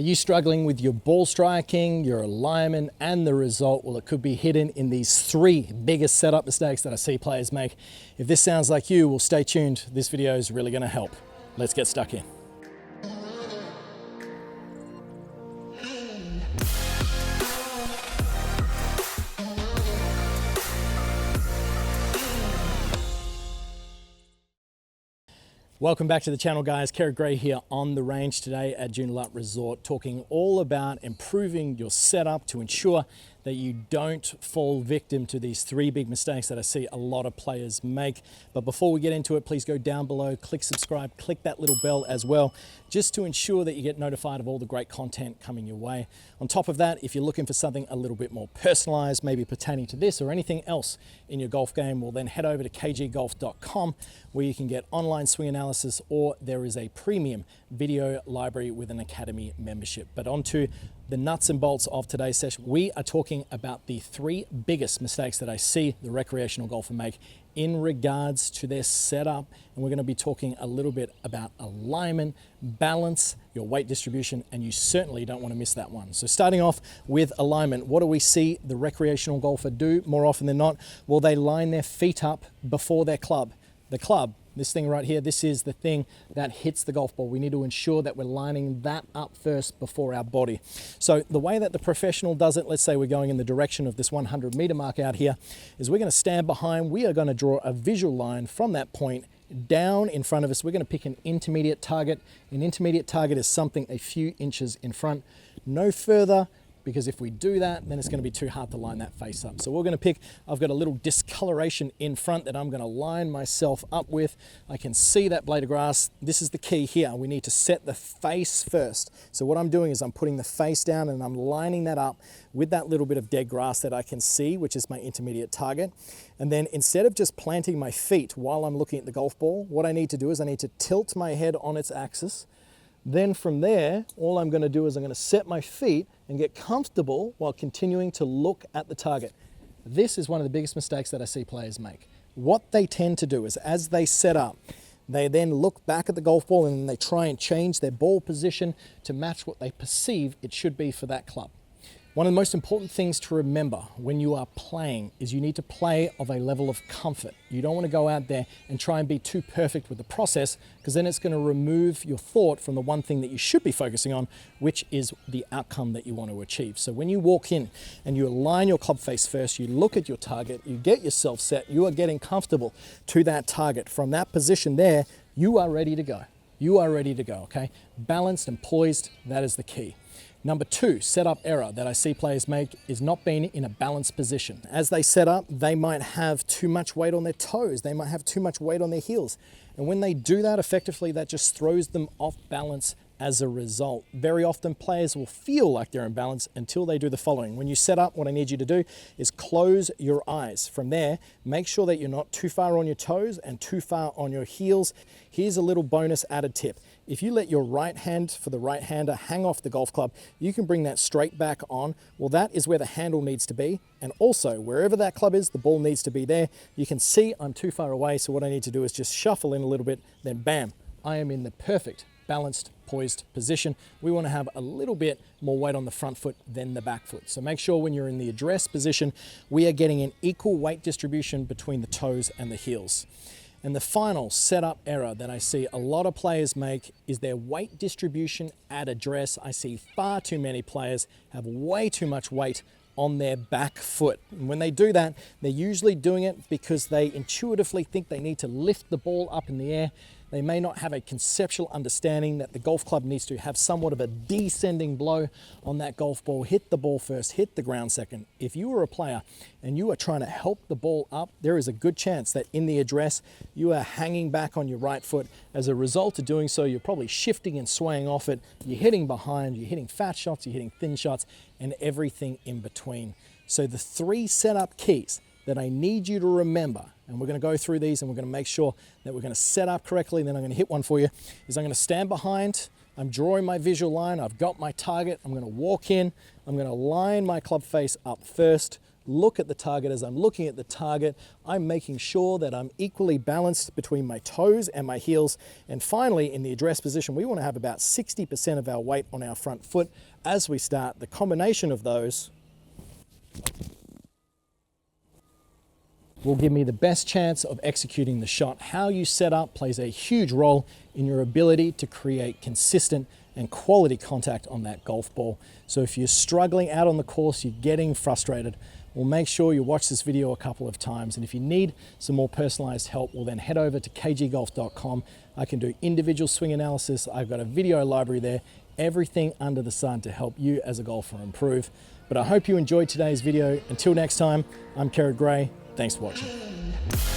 Are you struggling with your ball striking, your alignment, and the result? Well, it could be hidden in these three biggest setup mistakes that I see players make. If this sounds like you, well, stay tuned. This video is really going to help. Let's get stuck in. Welcome back to the channel, guys. Kerrod here on the range today at Joondalup Resort, talking all about improving your setup to ensure that you don't fall victim to these three big mistakes that I see a lot of players make. But before we get into it, please go down below, click subscribe, click that little bell as well, just to ensure that you get notified of all the great content coming your way. On top of that, if you're looking for something a little bit more personalized, maybe pertaining to this or anything else in your golf game, well then head over to kggolf.com where you can get online swing analysis, or there is a premium video library with an academy membership. But on to the nuts and bolts of today's session. We are talking about the three biggest mistakes that I see the recreational golfer make in regards to their setup. And we're going to be talking a little bit about alignment, balance, your weight distribution, and you certainly don't want to miss that one. So starting off with alignment, what do we see the recreational golfer do more often than not? Well, they line their feet up before their club. The club, this thing right here, this is the thing that hits the golf ball. We need to ensure that we're lining that up first before our body. So the way that the professional does it, let's say we're going in the direction of this 100-meter mark out here, is we're going to stand behind. We are going to draw a visual line from that point down in front of us. We're going to pick an intermediate target. An intermediate target is something a few inches in front, no further, because if we do that, then it's going to be too hard to line that face up. So we're going to pick, I've got a little discoloration in front that I'm going to line myself up with. I can see that blade of grass. This is the key here. We need to set the face first. So what I'm doing is I'm putting the face down and I'm lining that up with that little bit of dead grass that I can see, which is my intermediate target. And then instead of just planting my feet while I'm looking at the golf ball, what I need to do is I need to tilt my head on its axis. Then from there, all I'm going to do is I'm going to set my feet and get comfortable while continuing to look at the target. This is one of the biggest mistakes that I see players make. What they tend to do is as they set up, they then look back at the golf ball and they try and change their ball position to match what they perceive it should be for that club. One of the most important things to remember when you are playing is you need to play of a level of comfort. You don't want to go out there and try and be too perfect with the process, because then it's going to remove your thought from the one thing that you should be focusing on, which is the outcome that you want to achieve. So when you walk in and you align your club face first, you look at your target, you get yourself set, you are getting comfortable to that target. From that position there, you are ready to go. You are ready to go, okay? Balanced and poised, that is the key. Number two, setup error that I see players make is not being in a balanced position. As they set up, they might have too much weight on their toes. They might have too much weight on their heels. And when they do that effectively, that just throws them off balance as a result. Very often players will feel like they're in balance until they do the following. When you set up, what I need you to do is close your eyes. From there, make sure that you're not too far on your toes and too far on your heels. Here's a little bonus added tip. If you let your right hand for the right hander hang off the golf club, you can bring that straight back on. Well, that is where the handle needs to be. And also, wherever that club is, the ball needs to be there. You can see I'm too far away, so what I need to do is just shuffle in a little bit, then bam, I am in the perfect balanced, poised position. We want to have a little bit more weight on the front foot than the back foot. So make sure when you're in the address position, we are getting an equal weight distribution between the toes and the heels. And the final setup error that I see a lot of players make is their weight distribution at address. I see far too many players have way too much weight on their back foot. And when they do that, they're usually doing it because they intuitively think they need to lift the ball up in the air. They may not have a conceptual understanding that the golf club needs to have somewhat of a descending blow on that golf ball. Hit the ball first, hit the ground second. If you are a player and you are trying to help the ball up, there is a good chance that in the address, you are hanging back on your right foot. As a result of doing so, you're probably shifting and swaying off it. You're hitting behind, you're hitting fat shots, you're hitting thin shots, and everything in between. So the three setup keys that I need you to remember, and we're going to go through these and we're going to make sure that we're going to set up correctly, and then I'm going to hit one for you, is I'm going to stand behind, I'm drawing my visual line, I've got my target, I'm going to walk in, I'm going to line my club face up first, look at the target. As I'm looking at the target, I'm making sure that I'm equally balanced between my toes and my heels. And finally, in the address position, we want to have about 60% of our weight on our front foot as we start. The combination of those will give me the best chance of executing the shot. How you set up plays a huge role in your ability to create consistent and quality contact on that golf ball. So if you're struggling out on the course, you're getting frustrated, well, make sure you watch this video a couple of times. And if you need some more personalized help, well, then head over to kggolf.com. I can do individual swing analysis. I've got a video library there, everything under the sun to help you as a golfer improve. But I hope you enjoyed today's video. Until next time, I'm Kerrod Gray. Thanks for watching.